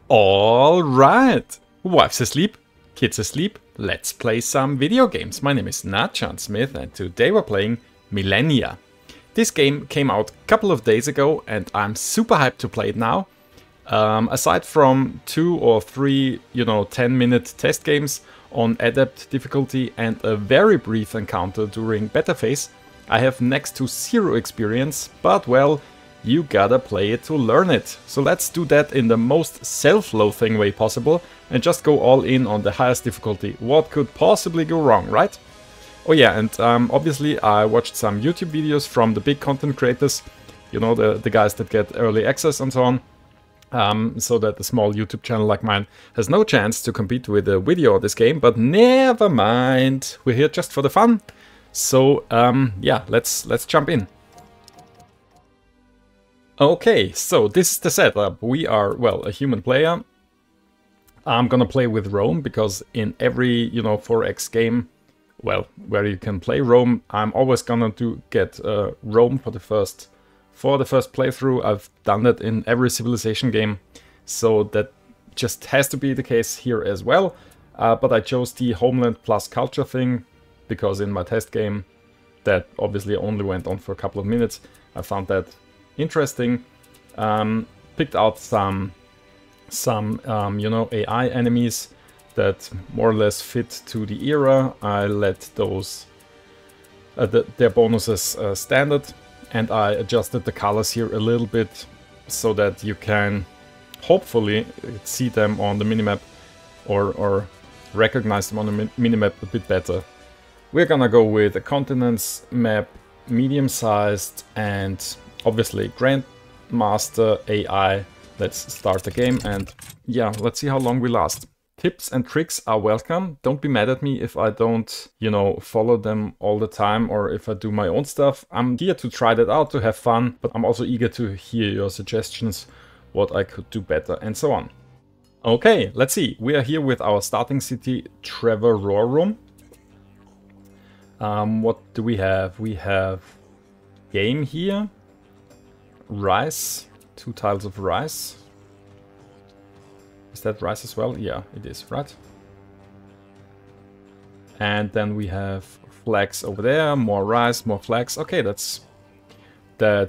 All right, wife's asleep, kids asleep, let's play some video games. My name is Natchan Smith and today we're playing Millennia. This game came out a couple of days ago and I'm super hyped to play it now. Aside from 2 or 3, 10-minute test games on adept difficulty and a very brief encounter during beta phase, I have next to zero experience, but well, you gotta play it to learn it. So let's do that in the most self-loathing way possible and just go all in on the highest difficulty. What could possibly go wrong, right? Oh yeah, and obviously I watched some YouTube videos from the big content creators, the guys that get early access and so on. So that a small YouTube channel like mine has no chance to compete with a video of this game, but never mind, we're here just for the fun. So yeah, let's jump in. Okay, so this is the setup. We are, well, a human player. I'm gonna play with Rome because in every, 4X game, well, where you can play Rome, I'm always gonna get Rome for the first playthrough. I've done that in every Civilization game, so that just has to be the case here as well. But I chose the Homeland plus Culture thing because in my test game, that obviously only went on for a couple of minutes, I found that interesting. Picked out some AI enemies that more or less fit to the era. I let those their bonuses standard, and I adjusted the colors here a little bit so that you can hopefully see them on the minimap or recognize them on the minimap a bit better. We're gonna go with a continents map, medium-sized, and obviously Grandmaster AI. Let's start the game and yeah, let's see how long we last. Tips and tricks are welcome. Don't be mad at me if I don't, follow them all the time or if I do my own stuff. I'm here to try that out, to have fun, but I'm also eager to hear your suggestions, what I could do better and so on. Okay, let's see. We are here with our starting city, Trevororum. What do we have? We have game here. Rice, 2 tiles of rice. Is that rice as well? Yeah, it is, right? And then we have flags over there, more rice, more flags. Okay, that's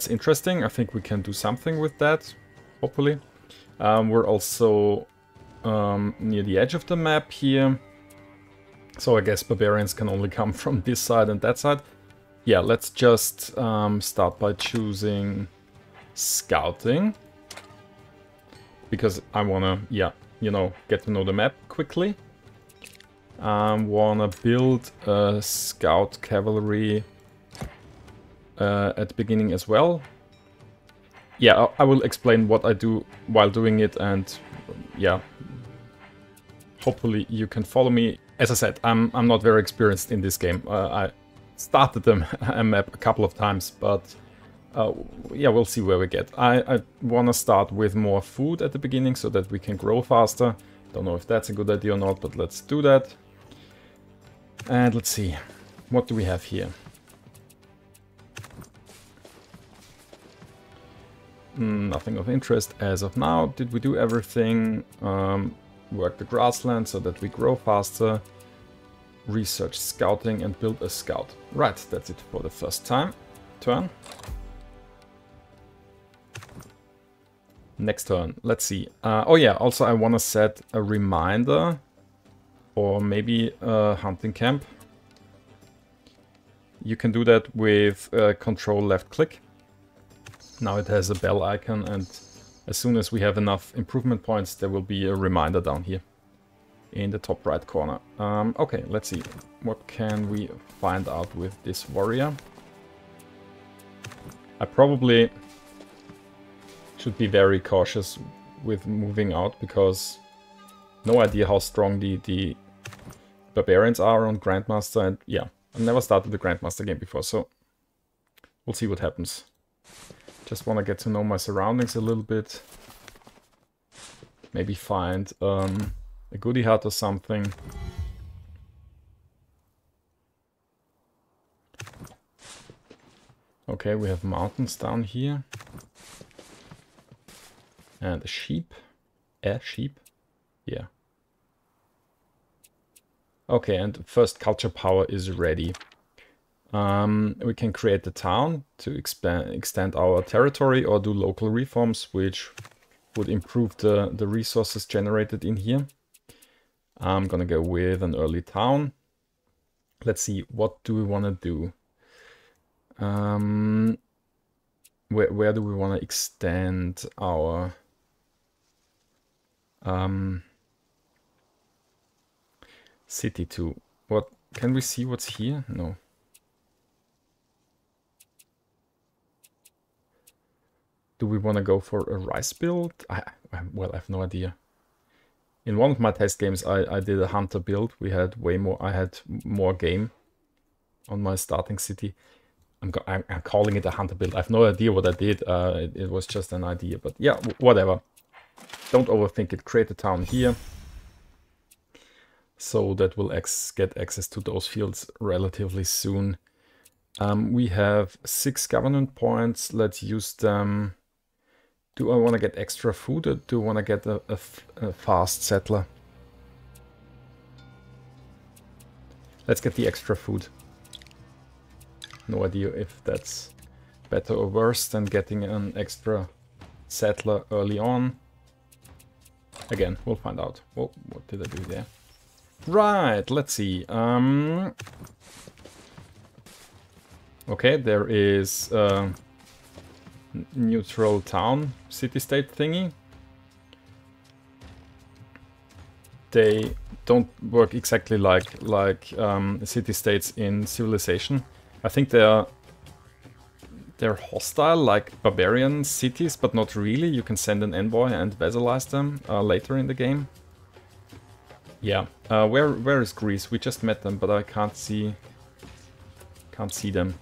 interesting. I think we can do something with that, hopefully. We're also near the edge of the map here. So I guess barbarians can only come from this side and that side. Yeah, let's just start by choosing scouting, because I wanna, get to know the map quickly. Wanna build a scout cavalry at the beginning as well. Yeah, I will explain what I do while doing it, and yeah, hopefully you can follow me. As I said, I'm not very experienced in this game. I started a map a couple of times, but yeah, we'll see where we get. I want to start with more food at the beginning so that we can grow faster. Don't know if that's a good idea or not, but let's do that. And let's see, what do we have here? Nothing of interest as of now. Did we do everything? Work the grassland so that we grow faster. Research scouting and build a scout. Right, that's it for the first turn. Next turn, let's see. Oh yeah, also I want to set a reminder or maybe a hunting camp. You can do that with control left click. Now it has a bell icon, and as soon as we have enough improvement points, there will be a reminder down here in the top right corner. Okay, let's see. What can we find out with this warrior? I probably should be very cautious with moving out, because no idea how strong the barbarians are on Grandmaster, and yeah, I've never started the Grandmaster game before, so we'll see what happens. Just want to get to know my surroundings a little bit. Maybe find a goodie hut or something. Okay, we have mountains down here. And a sheep. A sheep? Yeah. Okay, and first culture power is ready. We can create the town to extend our territory or do local reforms, which would improve the resources generated in here. I'm gonna go with an early town. Let's see, what do we want to do? Where do we want to extend our city to? What can we see what's here? No. Do we want to go for a rice build? Well, I have no idea. In one of my test games, I did a hunter build. We had way more. I had more game on my starting city. I'm calling it a hunter build. I have no idea what I did. It was just an idea, but yeah, whatever. Don't overthink it. Create a town here, so that we'll get access to those fields relatively soon. We have 6 government points. Let's use them. Do I want to get extra food, or do I want to get a fast settler? Let's get the extra food. No idea if that's better or worse than getting an extra settler early on. Again, we'll find out. Oh, what did I do there? Right, let's see. Okay, there is a neutral town city-state thingy. They don't work exactly like city-states in Civilization. I think they're hostile, like barbarian cities, but not really. You can send an envoy and vassalize them later in the game. Yeah. Where is Greece? We just met them, but I can't see them.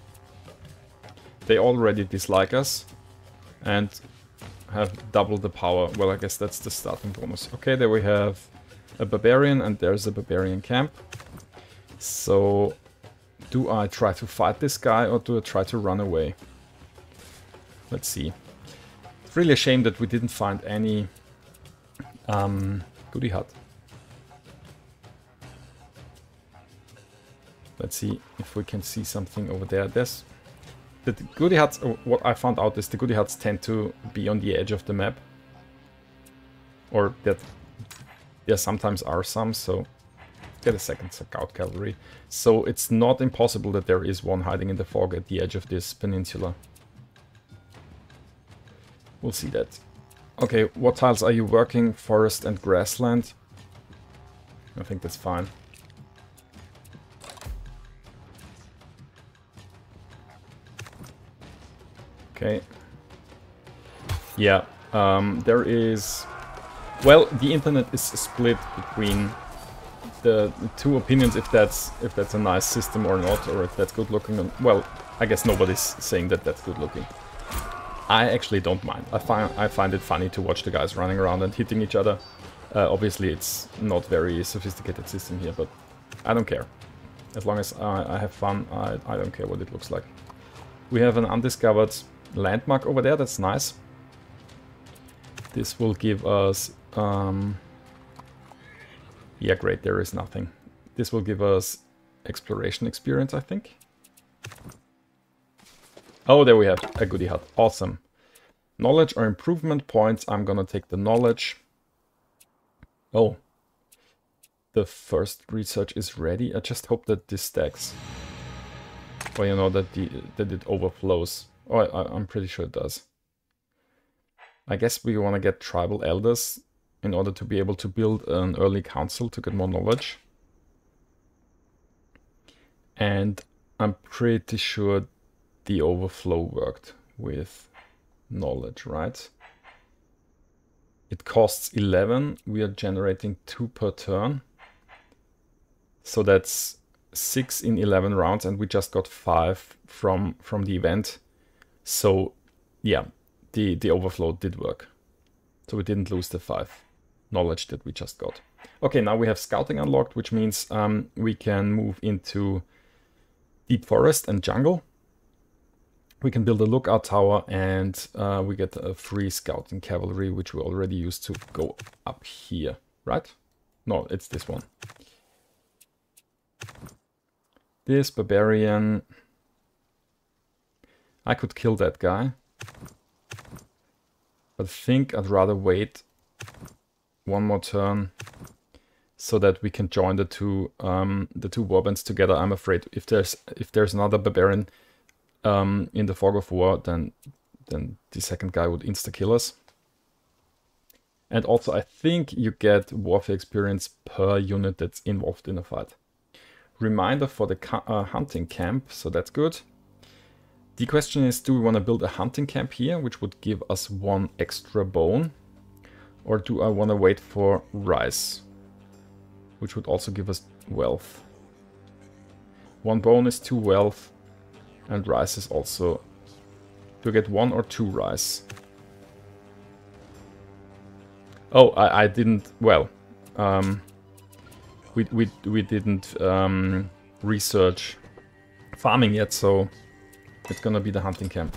They already dislike us and have double the power. Well, I guess that's the starting bonus. Okay, there we have a barbarian, and there's a barbarian camp. So do I try to fight this guy, or do I try to run away? Let's see. It's really a shame that we didn't find any goodie hut. Let's see if we can see something over there. There's the goodie huts. What I found out is the goodie huts tend to be on the edge of the map, or that there sometimes are some. So get a second scout cavalry. So it's not impossible that there is one hiding in the fog at the edge of this peninsula. We'll see that. Okay, what tiles are you working? Forest and grassland. I think that's fine. Okay. Yeah, there is... Well, the internet is split between the two opinions if that's a nice system or not, or if that's good looking. Well, I guess nobody's saying that that's good looking. I actually don't mind. I find it funny to watch the guys running around and hitting each other. Obviously, it's not very sophisticated system here, but I don't care. As long as I have fun, I don't care what it looks like. We have an undiscovered landmark over there. That's nice. This will give us... yeah, great, there is nothing. This will give us exploration experience, I think. Oh, there we have a goodie hut. Awesome. Knowledge or improvement points. I'm gonna take the knowledge. Oh. The first research is ready. I just hope that this stacks. Or, you know, that it overflows. Oh, I'm pretty sure it does. I guess we want to get tribal elders in order to be able to build an early council to get more knowledge. And I'm pretty sure the overflow worked with knowledge, right? It costs 11. We are generating 2 per turn. So that's 6 in 11 rounds, and we just got 5 from the event. So yeah, the overflow did work. So we didn't lose the 5 knowledge that we just got. Okay, now we have scouting unlocked, which means we can move into deep forest and jungle. We can build a lookout tower, and we get a free scouting cavalry, which we already used to go up here, right? No, it's this one. This barbarian... I could kill that guy. But I think I'd rather wait one more turn so that we can join the two warbands together. I'm afraid if there's another barbarian in the fog of war, then the second guy would insta-kill us. And also I think you get warfare experience per unit that's involved in a fight. Reminder for the hunting camp, so that's good. The question is, do we want to build a hunting camp here, which would give us 1 extra bone? Or do I want to wait for rice, which would also give us wealth? 1 bone is 2 wealth, and rice is also... Do I get 1 or 2 rice? Oh, I didn't... Well, we didn't research farming yet, so it's gonna be the hunting camp.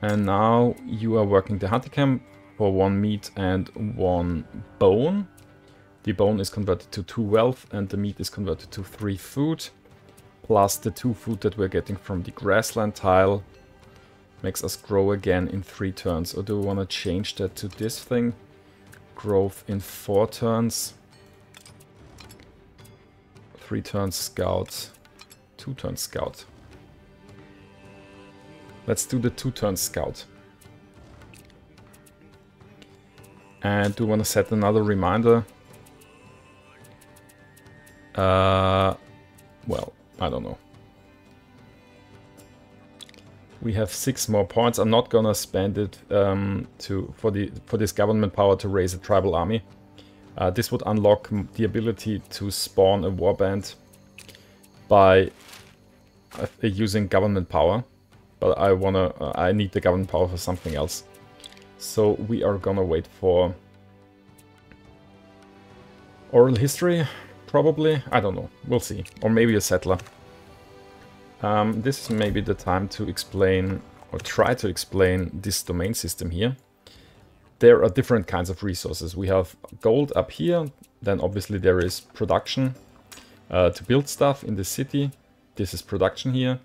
And now you are working the hunting camp for 1 meat and 1 bone. The bone is converted to 2 wealth and the meat is converted to 3 food. Plus the 2 food that we're getting from the grassland tile makes us grow again in 3 turns. Or do we want to change that to this thing? Growth in 4 turns. 3 turns scout. 2 turns scout. Let's do the 2 turns scout. And do we want to set another reminder? Well, I don't know. We have 6 more points. I'm not gonna spend it for this government power to raise a tribal army. This would unlock the ability to spawn a warband by using government power. But I need the government power for something else. So we are gonna wait for oral history, probably. I don't know. We'll see. Or maybe a settler. This is maybe the time to explain, or try to explain, this domain system here. There are different kinds of resources. We have gold up here, then obviously there is production to build stuff in the city. This is production here.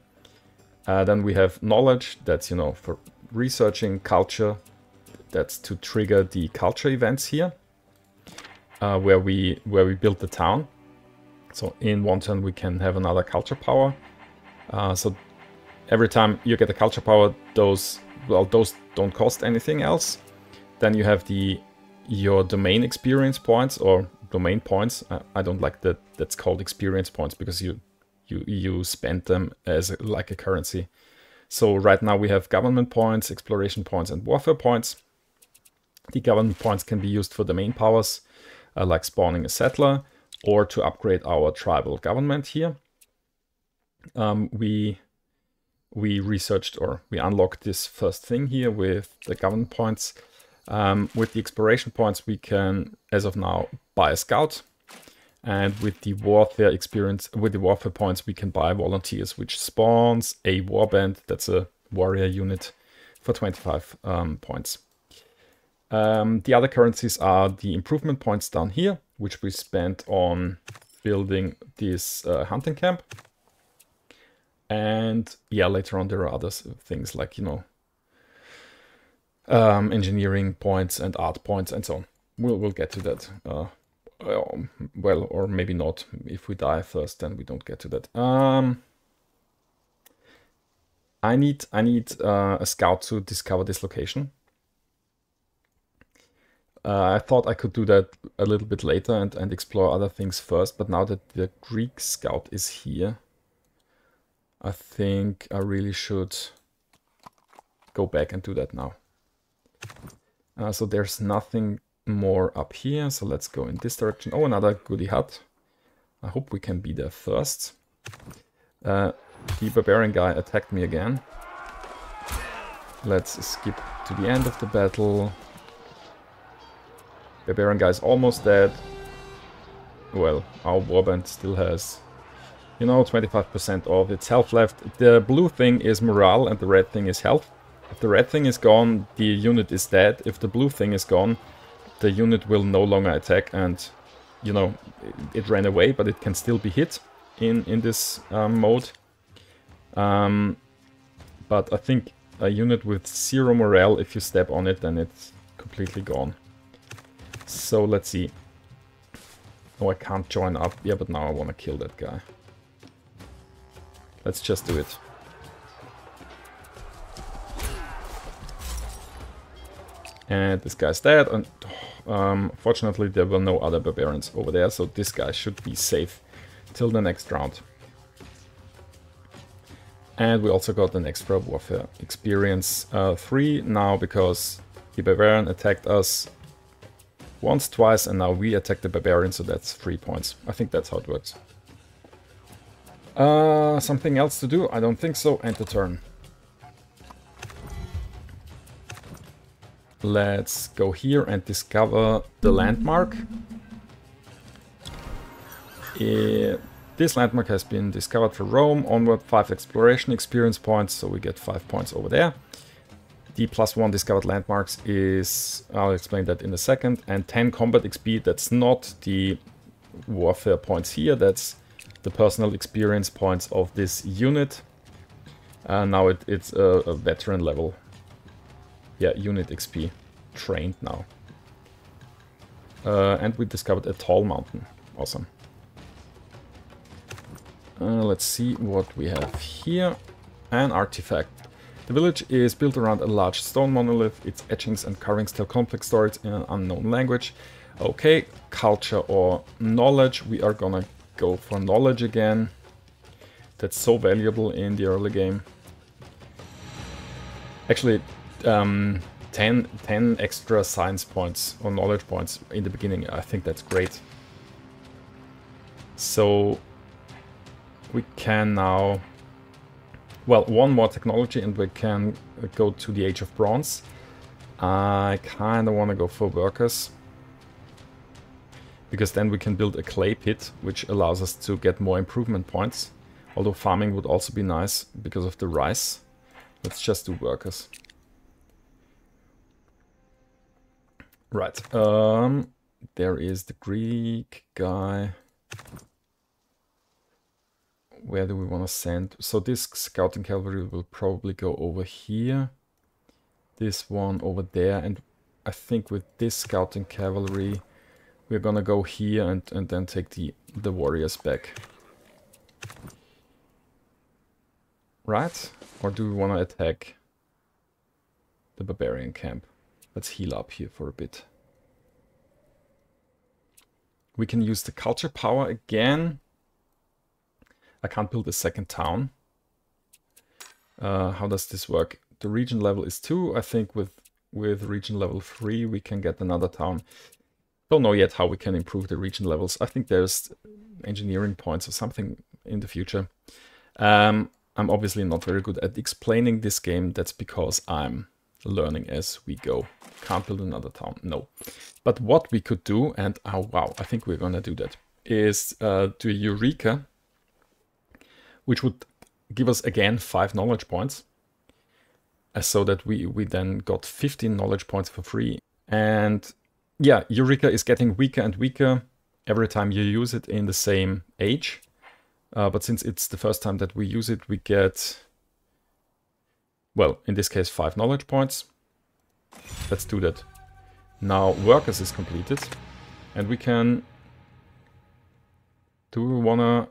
Then we have knowledge, that's, you know, for researching. Culture, that's to trigger the culture events here, where we build the town. So in 1 turn we can have another culture power. So every time you get a culture power, those don't cost anything else. Then you have your domain experience points, or domain points. I don't like that that's called experience points, because you spend them as like a currency. So right now we have government points, exploration points, and warfare points. The government points can be used for domain powers, like spawning a settler, or to upgrade our tribal government here. We researched, or we unlocked this first thing here with the government points. With the exploration points we can, as of now, buy a scout. And with the warfare experience, with the warfare points, we can buy volunteers, which spawns a warband, that's a warrior unit, for 25 points. The other currencies are the improvement points down here, which we spent on building this hunting camp. And yeah, later on there are other things like, you know, engineering points and art points and so on. We'll get to that. Well, or maybe not. If we die first, then we don't get to that. I need a scout to discover this location. I thought I could do that a little bit later and explore other things first, but now that the Greek scout is here, I think I really should go back and do that now. So there's nothing more up here, so let's go in this direction. Oh, another goody hut. I hope we can be there first. The barbarian guy attacked me again. Let's skip to the end of the battle. Barbarian guy is almost dead. Well, our warband still has You know, 25% off. It's health left. The blue thing is morale and the red thing is health. If the red thing is gone, the unit is dead. If the blue thing is gone, the unit will no longer attack and, you know, it ran away, but it can still be hit in this mode. But I think a unit with 0 morale, if you step on it, then it's completely gone. So let's see. Oh, I can't join up. Yeah, but now I want to kill that guy. Let's just do it. And this guy's dead, and fortunately there were no other barbarians over there, so this guy should be safe till the next round. And we also got an extra warfare experience 3 now, because the barbarian attacked us once, twice, and now we attack the barbarian, so that's 3 points. I think that's how it works. Something else to do? I don't think so. End the turn. Let's go here and discover the landmark. This landmark has been discovered for Rome. Onward 5 exploration experience points, so we get 5 points over there. The +1 discovered landmarks is, I'll explain that in a second, and 10 combat XP. That's not the warfare points here, that's the personal experience points of this unit. Now it's a veteran level. Yeah, unit XP. Trained now. And we discovered a tall mountain. Awesome. Let's see what we have here. An artifact. The village is built around a large stone monolith. Its etchings and carvings tell complex stories in an unknown language. Okay, culture or knowledge. We are gonna go for knowledge again. That's so valuable in the early game. Actually, 10 extra science points or knowledge points in the beginning. I think that's great. So we can now, well, one more technology and we can go to the Age of Bronze. I kind of want to go for workers, because then we can build a clay pit, which allows us to get more improvement points. Although farming would also be nice because of the rice. Let's just do workers. Right, there is the Greek guy. Where do we want to send? So this scouting cavalry will probably go over here. This one over there, and I think with this scouting cavalry we're gonna go here and then take the warriors back. Right? Or do we want to attack the barbarian camp? Let's heal up here for a bit. We can use the culture power again. I can't build a second town. How does this work? The region level is 2. I think with region level 3 we can get another town. Don't know yet how we can improve the region levels. I think there's engineering points or something in the future. I'm obviously not very good at explaining this game. That's because I'm learning as we go. Can't build another town, no. But what we could do, and oh wow, I think we're gonna do that, is do Eureka, which would give us again 5 knowledge points, so that we then got 15 knowledge points for free. And yeah, Eureka is getting weaker and weaker every time you use it in the same age. But since it's the first time that we use it, we get, well, in this case 5 knowledge points. Let's do that. Now workers is completed, and we can, do we want to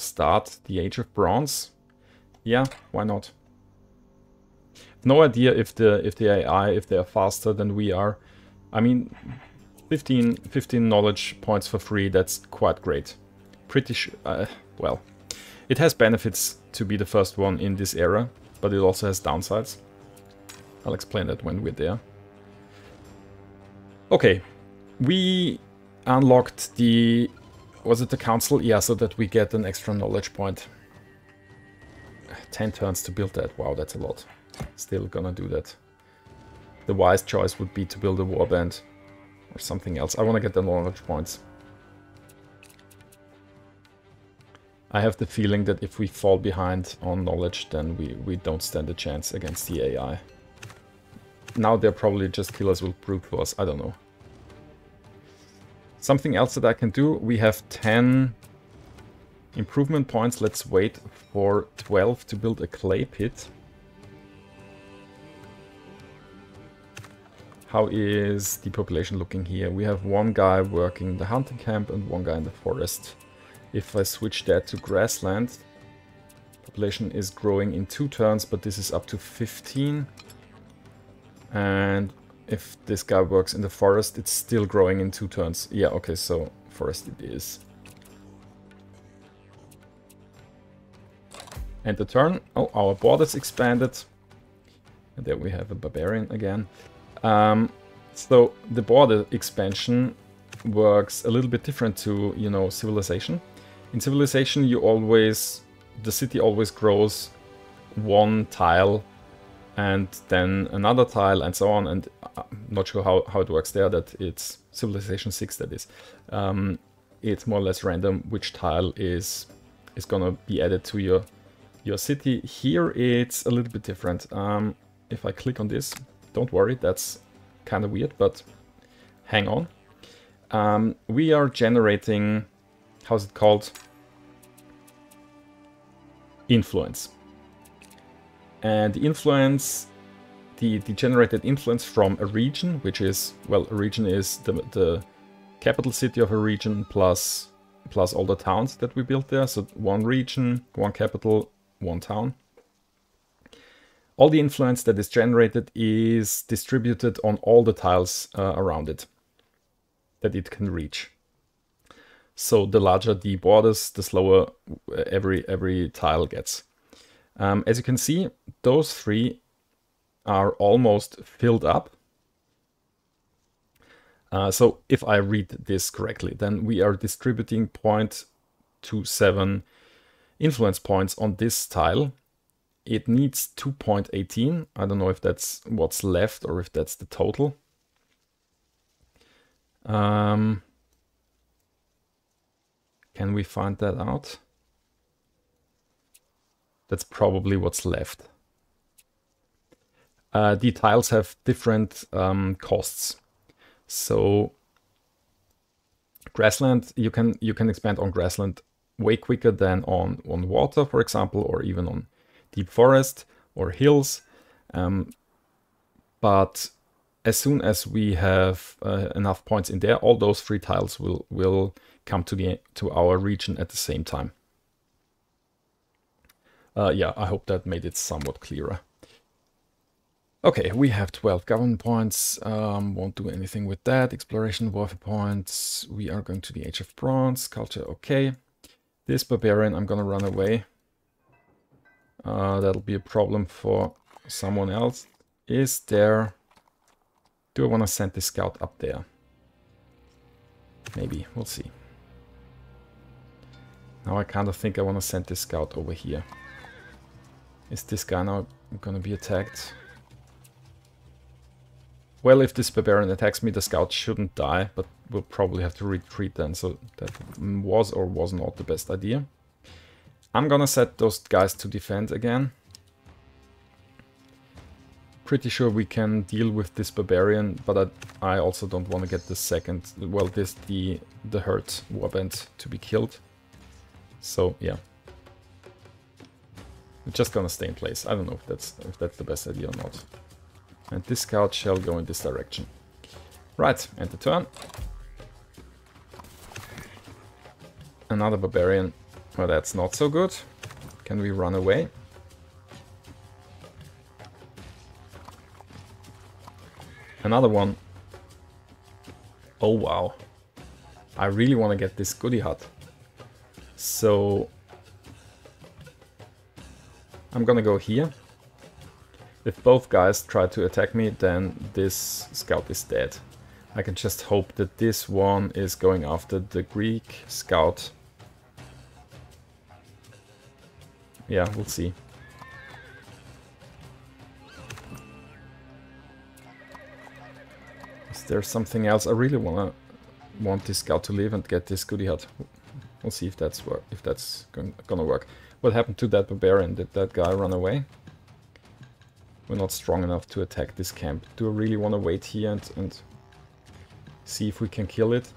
start the Age of Bronze? Yeah, why not? No idea if the AI, if they are faster than we are. I mean, 15 knowledge points for free, that's quite great. Pretty well, it has benefits to be the first one in this era, but it also has downsides. I'll explain that when we're there. Okay, we unlocked the, was it the council? Yeah, so that we get an extra knowledge point. 10 turns to build that. Wow, that's a lot. Still gonna do that. The wise choice would be to build a warband or something else. I want to get the knowledge points. I have the feeling that if we fall behind on knowledge, then we don't stand a chance against the AI. Now they're probably just kill us with brute force, I don't know. Something else that I can do, we have 10 improvement points. Let's wait for 12 to build a clay pit. How is the population looking here? We have one guy working in the hunting camp and one guy in the forest. If I switch that to grassland, population is growing in 2 turns, but this is up to 15. And if this guy works in the forest, it's still growing in 2 turns. Yeah, okay, so forest it is. And the turn. Oh, our borders expanded. And there we have a barbarian again. So the border expansion works a little bit different to, you know, civilization. In civilization, the city always grows 1 tile and then another tile and so on. And I'm not sure how it works there, that it's Civilization 6 that is. It's more or less random which tile is gonna be added to your city. Here it's a little bit different. If I click on this, don't worry, that's kind of weird, but hang on. We are generating, how's it called? Influence. And the influence, the generated influence from a region, which is, well, a region is the capital city of a region plus all the towns that we built there. So 1 region, 1 capital, 1 town. All the influence that is generated is distributed on all the tiles around it that it can reach. So the larger the borders, the slower every tile gets. As you can see, those 3 are almost filled up. So if I read this correctly, then we are distributing 0.27 influence points on this tile. It needs 2.18. I don't know if that's what's left or if that's the total. Can we find that out? That's probably what's left. The tiles have different costs. So grassland, you can expand on grassland way quicker than on water, for example, or even on deep forest or hills. But as soon as we have enough points in there, all those 3 tiles will come to our region at the same time. Yeah, I hope that made it somewhat clearer. Okay, we have 12 government points. Won't do anything with that. Exploration, warfare points. We are going to the Age of Bronze. Culture, okay. This barbarian, I'm gonna run away. That'll be a problem for someone else. Is there... Do I want to send this scout up there? Maybe, we'll see. Now I kind of think I want to send this scout over here. Is this guy now gonna be attacked? Well, if this barbarian attacks me, the scout shouldn't die, but we'll probably have to retreat then, so that was or was not the best idea. I'm gonna set those guys to defend again. Pretty sure we can deal with this barbarian, but I also don't want to get the second, well, the hurt warband to be killed. So yeah, I'm just gonna stay in place. I don't know if that's the best idea or not. And this scout shall go in this direction. Right, end the turn. Another barbarian. Well, that's not so good. Can we run away? Another one. Oh wow. I really want to get this goodie hut. So I'm gonna go here. If both guys try to attack me, then this scout is dead. I can just hope that this one is going after the Greek scout. Yeah, we'll see. Is there something else? I really want this scout to live and get this goodie hut. We'll see if that's gonna work. What happened to that barbarian? Did that guy run away? We're not strong enough to attack this camp. Do I really want to wait here and see if we can kill it?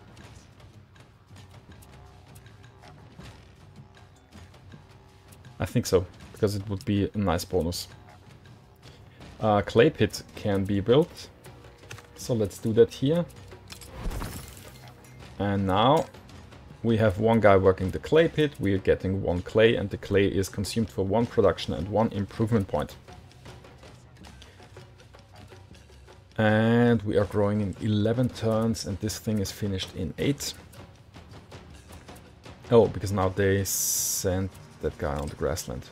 I think so, because it would be a nice bonus. Clay pit can be built, so let's do that here. And now we have one guy working the clay pit, we are getting 1 clay, and the clay is consumed for 1 production and 1 improvement point. And we are growing in 11 turns, and this thing is finished in 8. Oh, because now they sent that guy on the grassland.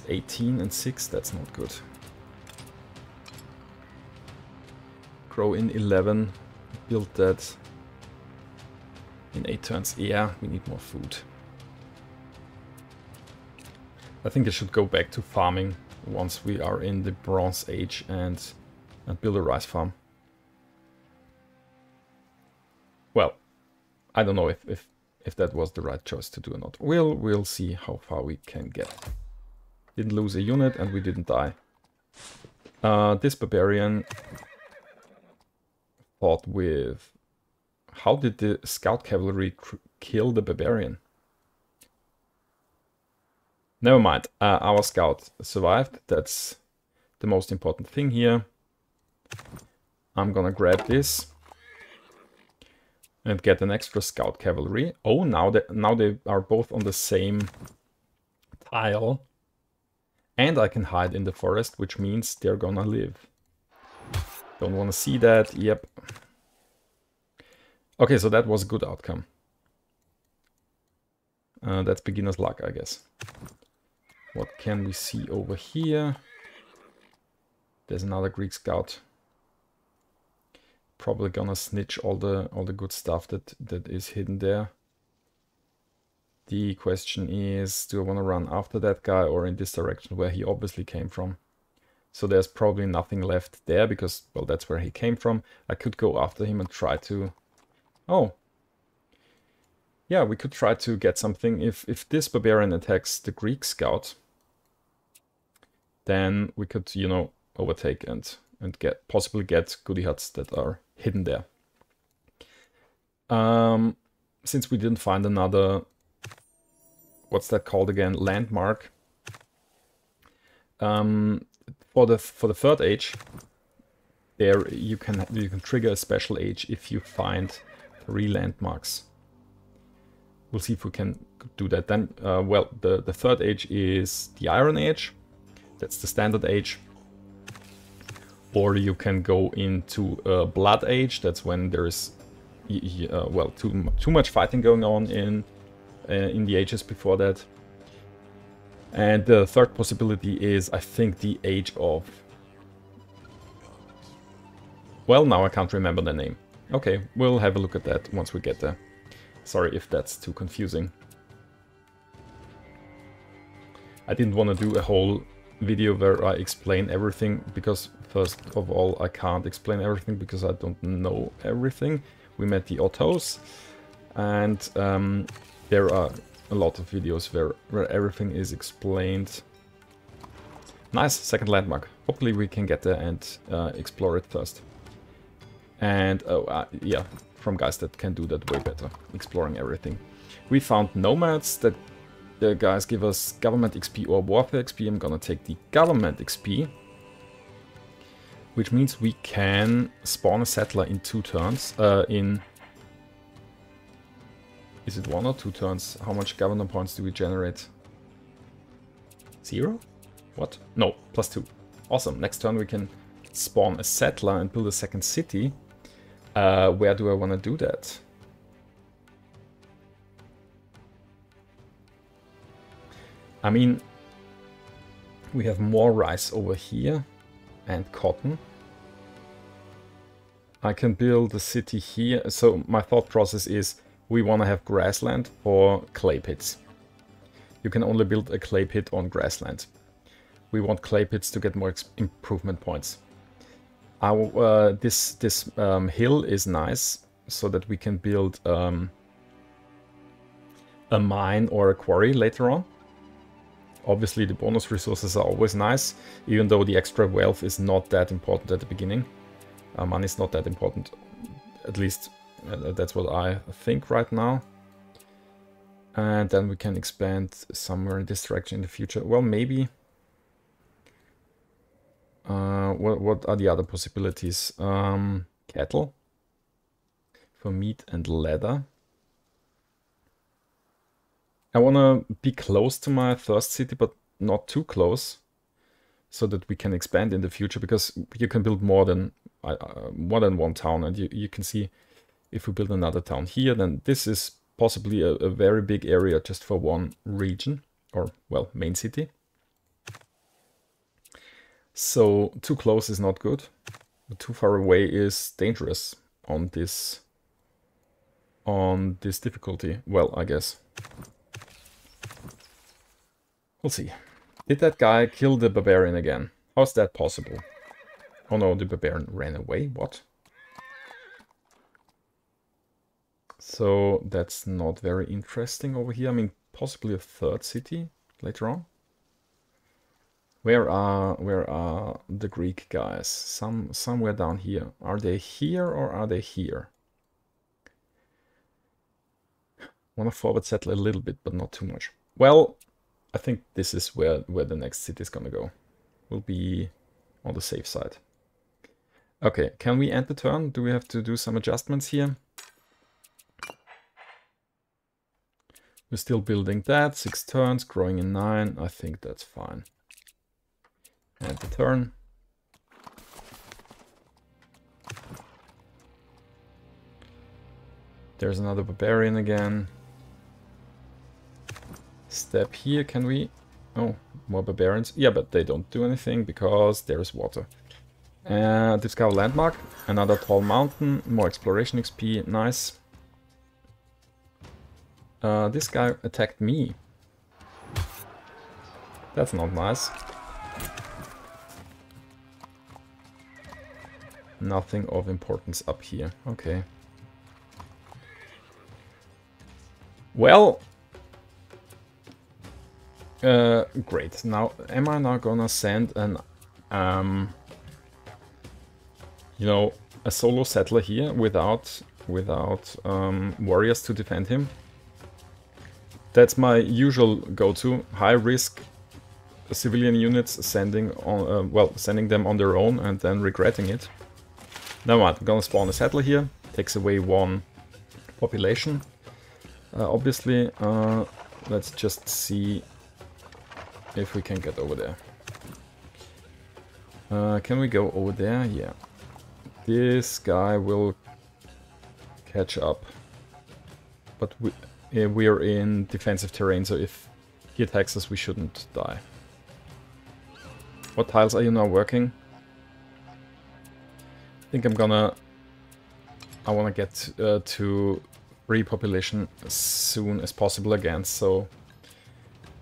18 and 6, that's not good. Grow in 11, build that in 8 turns. Yeah, we need more food. I think I should go back to farming once we are in the Bronze Age and build a rice farm. Well, I don't know if that was the right choice to do or not. We'll see how far we can get. Didn't lose a unit and we didn't die. This barbarian fought with... How did the scout cavalry kill the barbarian? Never mind, our scout survived. That's the most important thing here. I'm gonna grab this and get an extra scout cavalry. Oh, now they are both on the same tile. And I can hide in the forest, which means they're gonna live. Don't want to see that. Yep. Okay, so that was a good outcome. That's beginner's luck, I guess. What can we see over here? There's another Greek scout. Probably gonna snitch all the good stuff that is hidden there. The question is, do I want to run after that guy or in this direction where he obviously came from? So there's probably nothing left there because, well, that's where he came from. I could go after him and try to... Oh. Yeah, we could try to get something. If this barbarian attacks the Greek scout, then we could, you know, overtake and possibly get goodie huts that are hidden there. Since we didn't find another... What's that called again? Landmark. For the 3rd age, there you can trigger a special age if you find 3 landmarks. We'll see if we can do that. Then, well, the 3rd age is the Iron Age. That's the standard age. Or you can go into Blood Age. That's when there's well, too much fighting going on in the ages before that. And the 3rd possibility is, I think, the Age of... Well, now I can't remember the name. Okay, we'll have a look at that once we get there. Sorry if that's too confusing. I didn't want to do a whole video where I explain everything, because first of all, I can't explain everything because I don't know everything. We met the Ottos, and there are a lot of videos where everything is explained. Nice, 2nd landmark. Hopefully we can get there and explore it first. And yeah, from guys that can do that way better, exploring everything. We found nomads that the guys give us government XP or warfare XP. I'm gonna take the government XP, which means we can spawn a settler in 2 turns. Is it 1 or 2 turns? How much governor points do we generate? 0? What? No, +2. Awesome. Next turn we can spawn a settler and build a 2nd city. Where do I want to do that? I mean, we have more rice over here and cotton. I can build a city here. So my thought process is we want to have grassland or clay pits. You can only build a clay pit on grassland. We want clay pits to get more improvement points. This hill is nice so that we can build a mine or a quarry later on. Obviously the bonus resources are always nice, even though the extra wealth is not that important at the beginning. Money is not that important, at least that's what I think right now. And then we can expand somewhere in this direction in the future. Well, maybe. What are the other possibilities? Cattle for meat and leather. I want to be close to my first city, but not too close, so that we can expand in the future, because you can build more than one town. And you can see, if we build another town here, then this is possibly a very big area just for one region, or, well, main city. So too close is not good, but too far away is dangerous on this difficulty. Well, I guess. We'll see. Did that guy kill the barbarian again? How's that possible? Oh no, the barbarian ran away. What? So that's not very interesting over here. I mean, possibly a third city later on. Where are the Greek guys? Somewhere down here. Are they here or are they here? Want to forward settle a little bit, but not too much. Well, I think this is where the next city is gonna go. We'll be on the safe side. Okay, can we end the turn? Do we have to do some adjustments here? We're still building that. 6 turns, growing in 9. I think that's fine. End the turn. There's another barbarian again. Step here, can we? Oh, more barbarians. Yeah, but they don't do anything because there's water. Discover landmark. Another tall mountain. More exploration XP. Nice. This guy attacked me. That's not nice. Nothing of importance up here. Okay. Well, great. Now, am I now gonna send an, you know, a solo settler here without warriors to defend him? That's my usual go-to. High risk civilian units, sending them on their own and then regretting it. Never mind, I'm gonna spawn a settler here. Takes away 1 population. Obviously, let's just see if we can get over there. Can we go over there? Yeah. This guy will catch up. But we're in defensive terrain, so if he attacks us, we shouldn't die. What tiles are you now working? I think I wanna get to 3 population as soon as possible again, so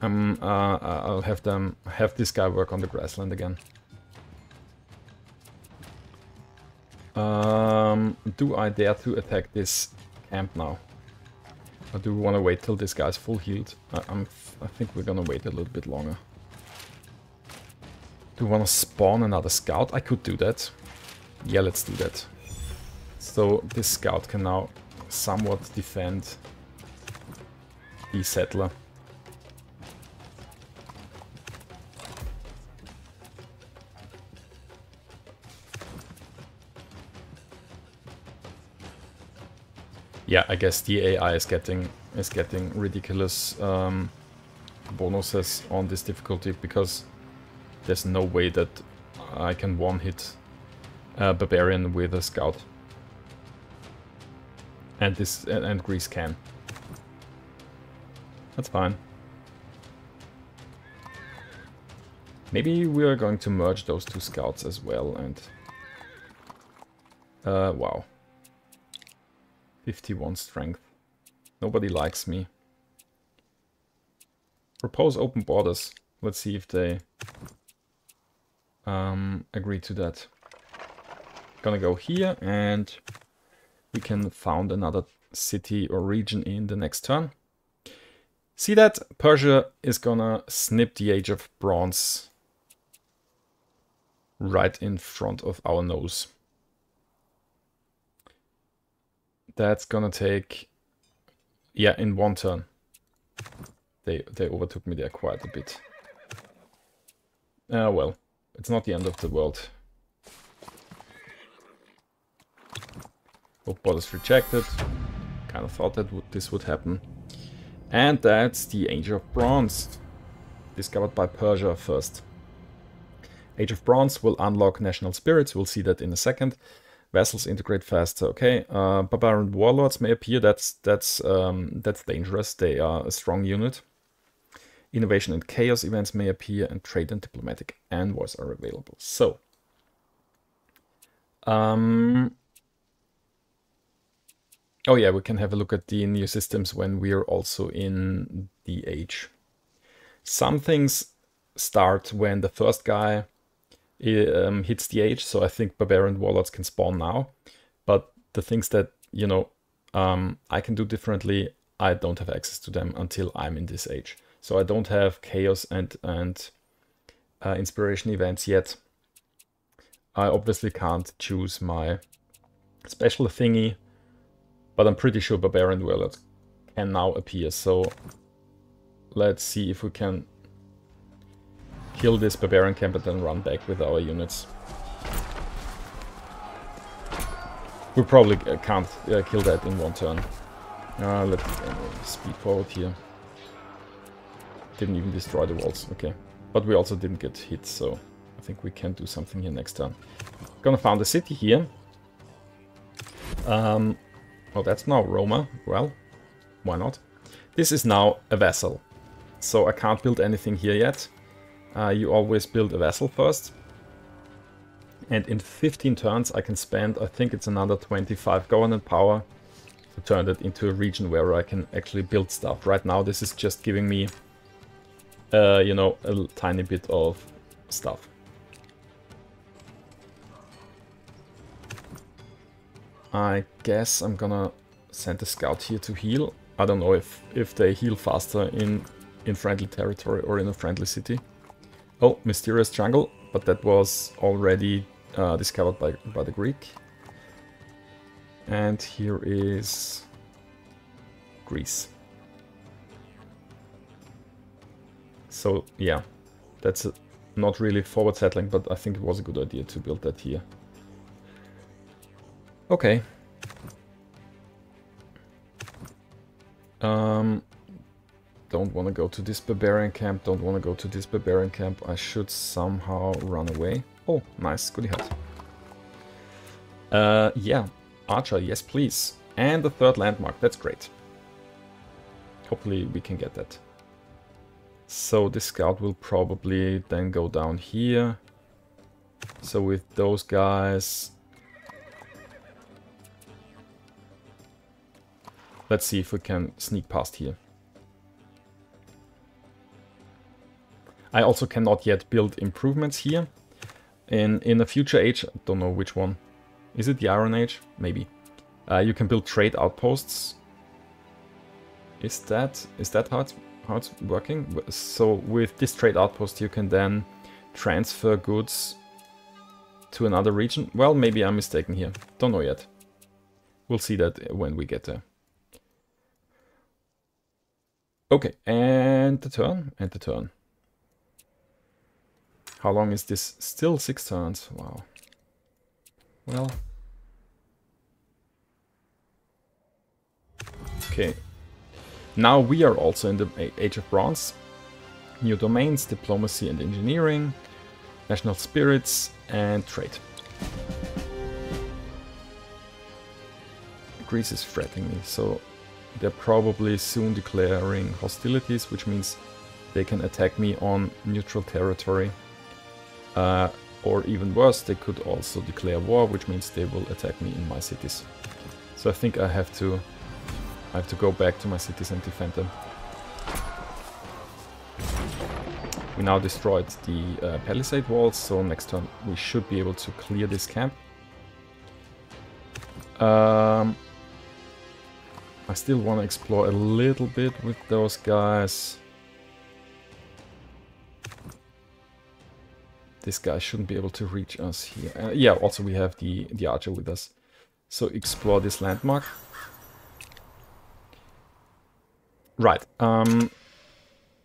I'll have this guy work on the grassland again. Do I dare to attack this camp now? Or do we want to wait till this guy's full healed? I think we're gonna wait a little bit longer. Do we want to spawn another scout? I could do that. Yeah, let's do that. So this scout can now somewhat defend the settler. Yeah, I guess the AI is getting ridiculous bonuses on this difficulty, because there's no way that I can one-hit a barbarian with a scout. And Greece can. That's fine. Maybe we are going to merge those 2 scouts as well, and wow. 51 strength. Nobody likes me. Propose open borders. Let's see if they agree to that. Gonna go here, and we can found another city or region in the next turn. See that? Persia is gonna snip the Age of Bronze right in front of our nose. That's gonna take, yeah, in one turn. They overtook me there quite a bit. Well, it's not the end of the world. Both borders rejected. Kind of thought that this would happen. And that's the Age of Bronze. Discovered by Persia first. Age of Bronze will unlock national spirits. We'll see that in a second. Vassals integrate faster. Okay. Barbarian warlords may appear. That's dangerous. They are a strong unit. Innovation and chaos events may appear, and trade and diplomatic envoys are available. So, oh yeah, we can have a look at the new systems when we're also in the age. Some things start when the first guy hits the age, so I think barbarian warlords can spawn now. But the things that, you know, I can do differently, I don't have access to them until I'm in this age. So I don't have chaos and inspiration events yet. I obviously can't choose my special thingy, but I'm pretty sure barbarian warlords can now appear. So let's see if we can kill this barbarian camp and then run back with our units. We probably can't kill that in one turn. Let's speed forward here. Didn't even destroy the walls, okay. But we also didn't get hit, so I think we can do something here next turn. Gonna found a city here. Oh, that's now Roma. Well, why not? This is now a vassal, so I can't build anything here yet. You always build a vassal first. And in 15 turns I can spend, I think it's another 25 government power to turn it into a region where I can actually build stuff. Right now this is just giving me you know, a tiny bit of stuff. I guess I'm gonna send a scout here to heal. I don't know if they heal faster in friendly territory or in a friendly city. Oh, mysterious jungle, but that was already discovered by the Greek. And here is Greece. So yeah, that's not really forward settling, but I think it was a good idea to build that here. Okay. Don't want to go to this barbarian camp, don't want to go to this barbarian camp. I should somehow run away. Oh, nice, goody hat. Yeah, Archer, yes please. And the third landmark, that's great. Hopefully we can get that. So this scout will probably then go down here. So with those guys, let's see if we can sneak past here. I also cannot yet build improvements here. In a future age, I don't know which one. Is it the Iron Age? Maybe. You can build trade outposts. Is that how it's working? So with this trade outpost you can then transfer goods to another region. Well, maybe I'm mistaken here. Don't know yet. We'll see that when we get there. Okay, and the turn, and the turn. How long is this? Still 6 turns. Wow. Well. Okay. Now we are also in the Age of Bronze. New domains, diplomacy and engineering, national spirits and trade. Greece is threatening me, so they're probably soon declaring hostilities, which means they can attack me on neutral territory. Or even worse, they could also declare war, which means they will attack me in my cities. So I think I have to go back to my cities and defend them. We now destroyed the palisade walls, so next turn we should be able to clear this camp. I still want to explore a little bit with those guys. This guy shouldn't be able to reach us here. Yeah, also we have the archer with us. So explore this landmark. Right.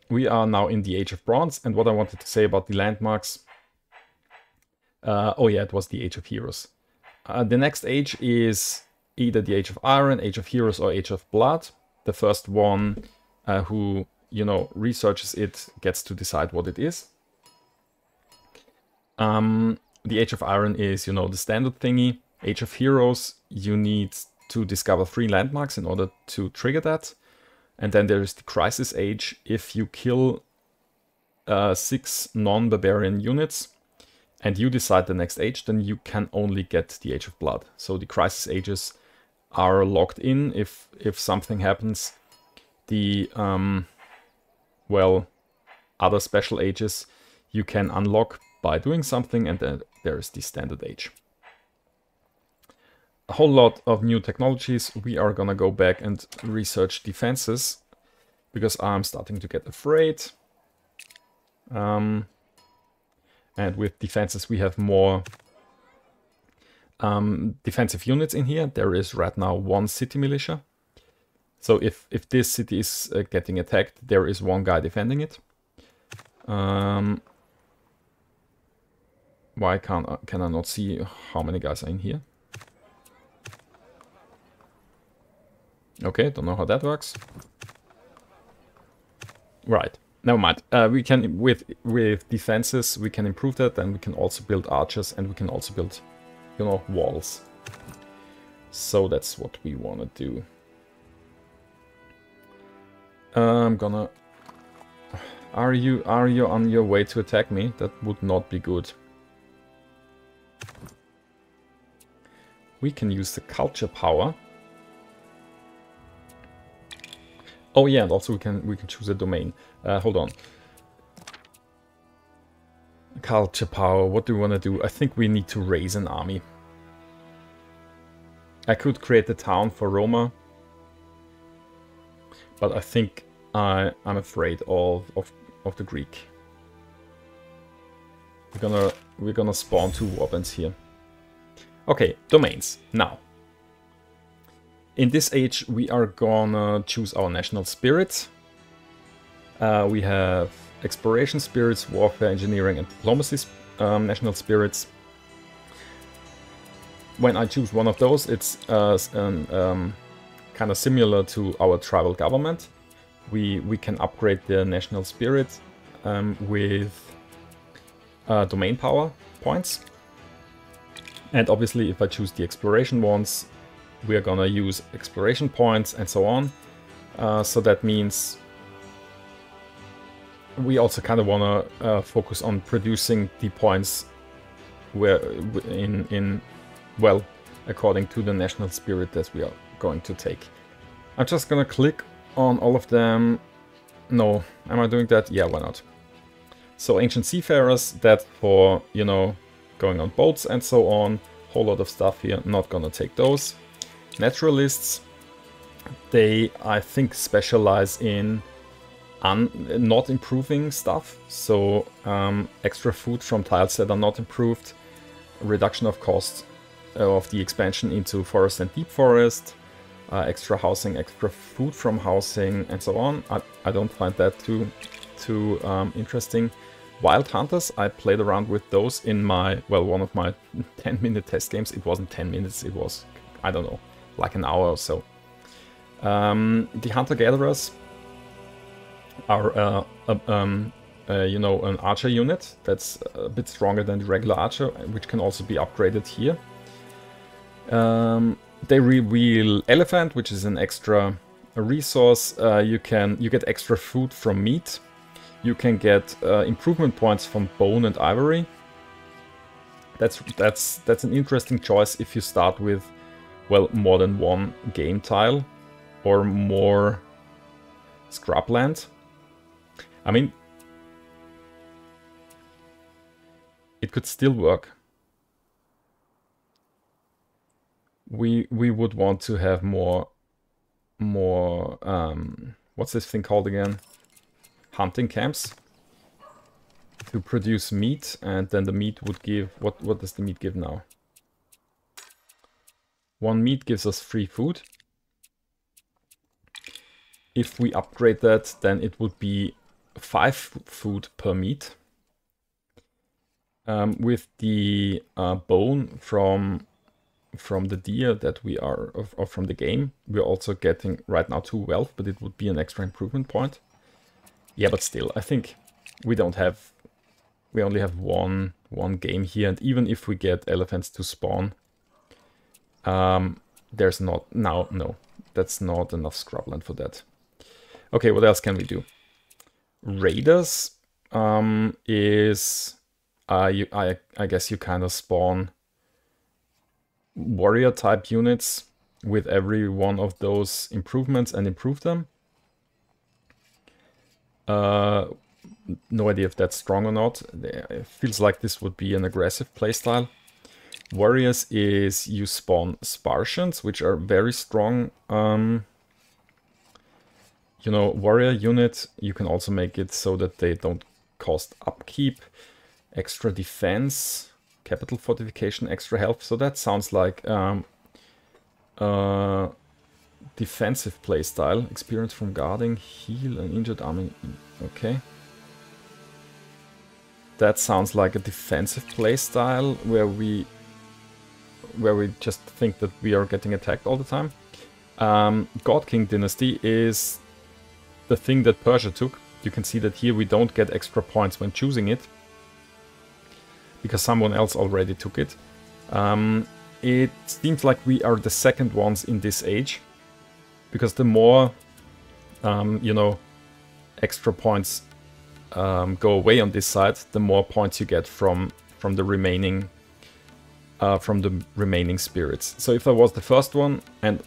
We are now in the Age of Bronze, and what I wanted to say about the landmarks... oh yeah, it was the Age of Heroes. The next age is either the Age of Iron, Age of Heroes, or Age of Blood. The first one who, you know, researches it gets to decide what it is. The Age of Iron is, you know, the standard thingy. Age of Heroes, you need to discover 3 landmarks in order to trigger that. And then there is the Crisis Age. If you kill 6 non-barbarian units and you decide the next age, then you can only get the Age of Blood. So the Crisis Ages are locked in. If something happens, the well, other special ages you can unlock by doing something, and then there is the Standard Age. A whole lot of new technologies. We are gonna go back and research defenses because I'm starting to get afraid. And with defenses we have more defensive units in here. There is right now 1 city militia. So if this city is getting attacked, there is 1 guy defending it. Why can I not see how many guys are in here? Okay, don't know how that works. Right, never mind. We can with defenses we can improve that, and we can also build archers, and we can also build, you know, walls. So that's what we want to do. I'm gonna. Are you on your way to attack me? That would not be good. We can use the culture power. Oh yeah, and also we can choose a domain. Hold on. Culture power. What do we want to do? I think we need to raise an army. I could create a town for Roma, but I think I'm afraid of the Greek. We're gonna spawn 2 warbands here. Okay, domains now. In this age, we are gonna choose our national spirits. We have exploration spirits, warfare, engineering, and diplomacy national spirits. When I choose one of those, it's kind of similar to our tribal government. We can upgrade the national spirit with domain power points. And obviously, if I choose the exploration ones, we are gonna use exploration points and so on. So that means we also kind of wanna focus on producing the points where well, according to the national spirit that we are going to take. I'm just gonna click on all of them. No, am I doing that? Yeah, why not? So ancient seafarers, that for, you know, going on boats and so on. Whole lot of stuff here, not gonna take those. Naturalists, they, I think, specialize in not improving stuff. So extra food from tiles that are not improved, reduction of cost of the expansion into forest and deep forest, extra housing, extra food from housing, and so on. I don't find that too interesting. Wild Hunters, I played around with those in my, well, one of my 10-minute test games. It wasn't 10 minutes, it was, I don't know, like an hour or so. The Hunter-Gatherers are, you know, an archer unit that's a bit stronger than the regular archer, which can also be upgraded here. They reveal Elephant, which is an extra resource. You get extra food from meat. You can get improvement points from bone and ivory. That's an interesting choice if you start with, well, more than 1 game tile or more scrubland. I mean, it could still work. We would want to have more more, what's this thing called again? Hunting camps to produce meat, and then the meat would give, what does the meat give now? 1 meat gives us 3 food. If we upgrade that, then it would be 5 food per meat. With the bone from the deer that we are, or from the game, we're also getting right now 2 wealth, but it would be an extra improvement point. Yeah, but still, I think we only have one game here, and even if we get elephants to spawn, there's not, no, that's not enough scrubland for that. Okay, what else can we do? Raiders is, I guess you kind of spawn warrior type units with every one of those improvements and improve them. No idea if that's strong or not. It feels like this would be an aggressive playstyle. Warriors is you spawn Spartians, which are very strong. You know, warrior unit, you can also make it so that they don't cost upkeep, extra defense, capital fortification, extra health. So that sounds like defensive playstyle. Experience from guarding, heal an injured army. Okay. That sounds like a defensive playstyle where we just think that we are getting attacked all the time. God King Dynasty is the thing that Persia took. You can see that here we don't get extra points when choosing it, because someone else already took it. It seems like we are the second ones in this age, because the more, you know, extra points go away on this side, the more points you get from the remaining spirits. So if I was the first one, and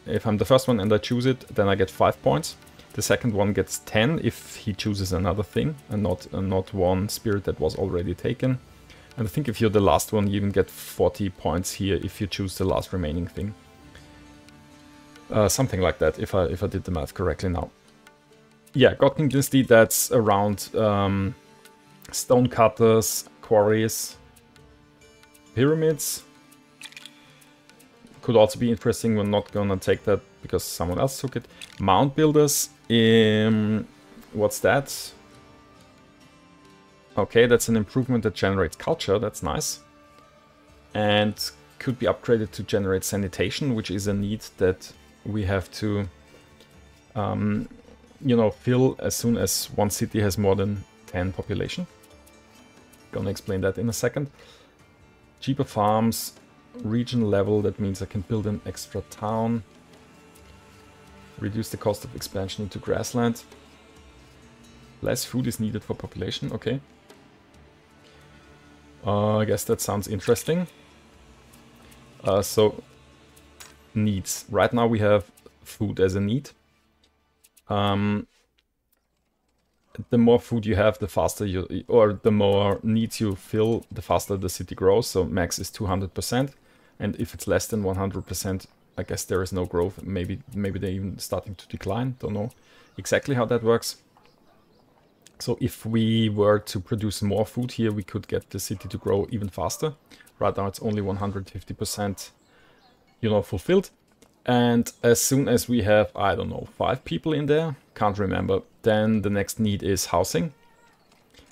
if I'm the first one and I choose it, then I get 5 points. The second one gets 10 if he chooses another thing and not one spirit that was already taken. And I think if you're the last one, you even get 40 points here if you choose the last remaining thing. Something like that, if I did the math correctly now. Yeah, God King Dynasty, that's around stone cutters, quarries, pyramids. Could also be interesting. We're not gonna take that because someone else took it. Mound builders. What's that? Okay, that's an improvement that generates culture. That's nice. And could be upgraded to generate sanitation, which is a need that we have to, you know, fill as soon as one city has more than 10 population. Gonna explain that in a second. Cheaper farms, region level, that means I can build an extra town. Reduce the cost of expansion into grassland. Less food is needed for population, okay. I guess that sounds interesting. So, needs. Right now we have food as a need. The more food you have, the faster you, or the more needs you fill, the faster the city grows. So max is 200%, and if it's less than 100%, I guess there is no growth. Maybe they're even starting to decline. Don't know exactly how that works. So if we were to produce more food here, we could get the city to grow even faster. Right now it's only 150%, you know, fulfilled. And as soon as we have, I don't know, 5 people in there, can't remember, then the next need is housing.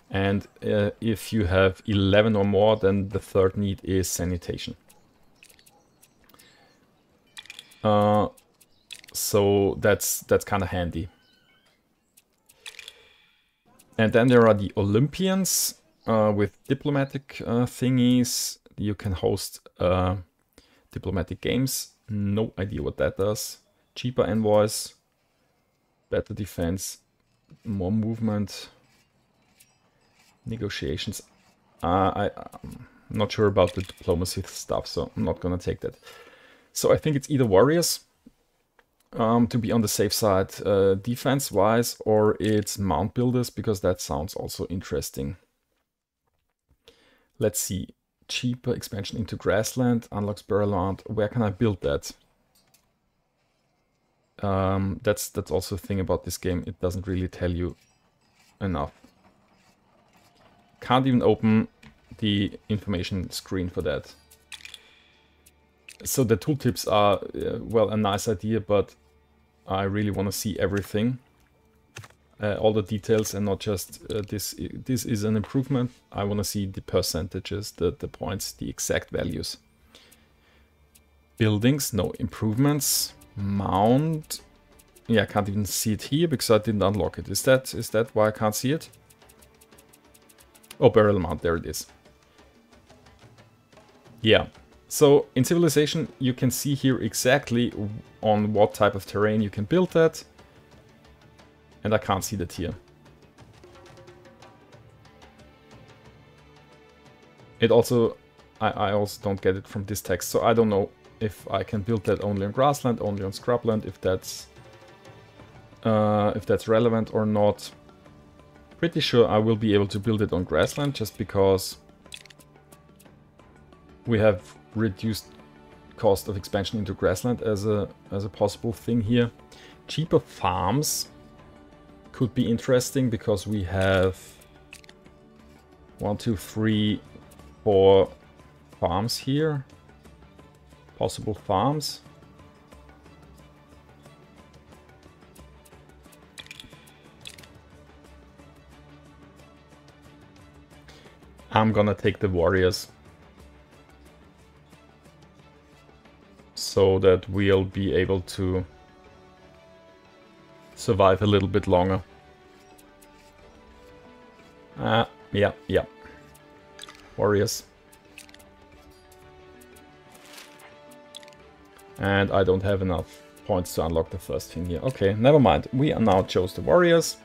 And if you have 11 or more, then the third need is sanitation. So that's kind of handy. And then there are the Olympians with diplomatic thingies. You can host diplomatic games. No idea what that does. Cheaper envoys, better defense, more movement, negotiations. I'm not sure about the diplomacy stuff, so I'm not gonna take that. So I think it's either warriors to be on the safe side defense-wise, or it's mound builders, because that sounds also interesting. Let's see. Cheaper expansion into grassland, unlocks burial land. Where can I build that? That's also a thing about this game. It doesn't really tell you enough. Can't even open the information screen for that. So the tooltips are, well, a nice idea, but I really want to see everything. All the details and not just this is an improvement. I want to see the percentages, the points, the exact values. Buildings, no improvements. Mount. Yeah, I can't even see it here because I didn't unlock it. Is that why I can't see it? Oh, barrel mount, there it is. Yeah. So in Civilization, you can see here exactly on what type of terrain you can build that. And I can't see that here. It also, I also don't get it from this text, so I don't know if I can build that only on grassland, only on scrubland, if that's relevant or not. Pretty sure I will be able to build it on grassland, just because we have reduced cost of expansion into grassland as a possible thing here. Cheaper farms could be interesting because we have 1, 2, 3, 4 farms here. Possible farms. I'm gonna take the warriors, so that we'll be able to survive a little bit longer. Yeah. Warriors. And I don't have enough points to unlock the first thing here. Okay, never mind. We now chose the warriors.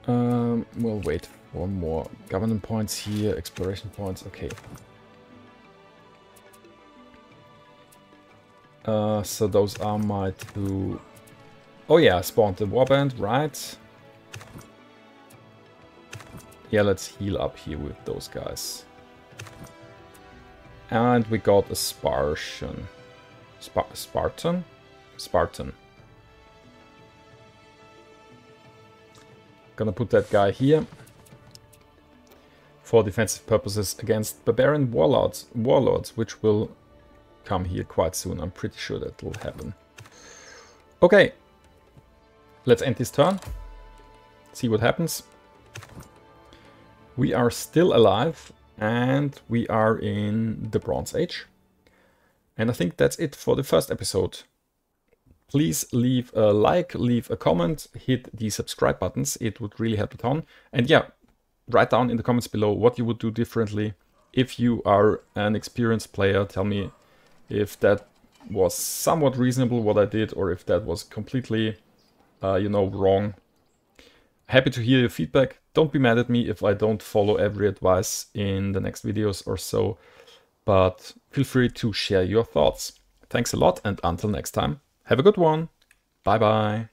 We'll wait for more government points here, exploration points. Okay. So those are my two... Oh yeah, I spawned the warband, right? Yeah, let's heal up here with those guys. And we got a Spartan. Spartan? Spartan. Gonna put that guy here. For defensive purposes against barbarian warlords, which will come here quite soon. I'm pretty sure that will happen. Okay. Let's end this turn. See what happens. We are still alive. And we are in the Bronze Age. And I think that's it for the first episode. Please leave a like, leave a comment, hit the subscribe buttons. It would really help a ton. And yeah, write down in the comments below what you would do differently. If you are an experienced player, tell me if that was somewhat reasonable what I did, or if that was completely, wrong. Happy to hear your feedback. Don't be mad at me if I don't follow every advice in the next videos or so, but feel free to share your thoughts. Thanks a lot, and until next time, have a good one. Bye bye.